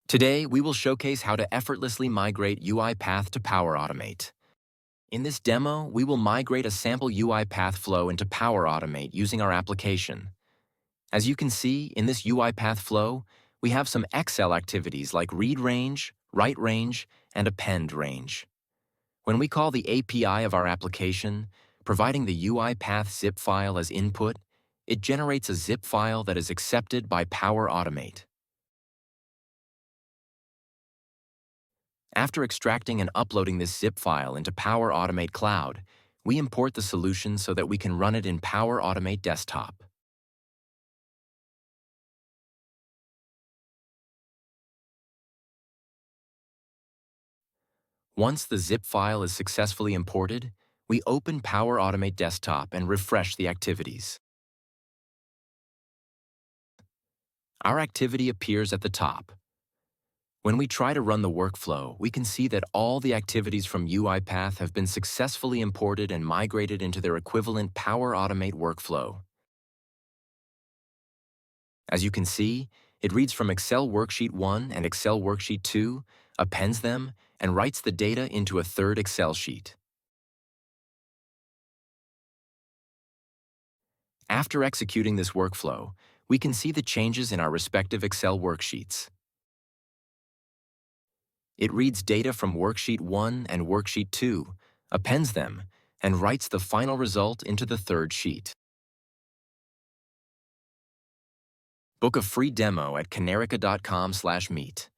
Today, we will showcase how to effortlessly migrate UiPath to Power Automate. In this demo, we will migrate a sample UiPath flow into Power Automate using our application. As you can see, in this UiPath flow, we have some Excel activities like read range, write range, and append range. When we call the API of our application, providing the UiPath zip file as input, it generates a zip file that is accepted by Power Automate. After extracting and uploading this zip file into Power Automate Cloud, we import the solution so that we can run it in Power Automate Desktop. Once the zip file is successfully imported, we open Power Automate Desktop and refresh the activities. Our activity appears at the top. When we try to run the workflow, we can see that all the activities from UiPath have been successfully imported and migrated into their equivalent Power Automate workflow. As you can see, it reads from Excel Worksheet 1 and Excel Worksheet 2, appends them, and writes the data into a third Excel sheet. After executing this workflow, we can see the changes in our respective Excel worksheets. It reads data from Worksheet 1 and Worksheet 2, appends them, and writes the final result into the third sheet. Book a free demo at kanerika.com/meet.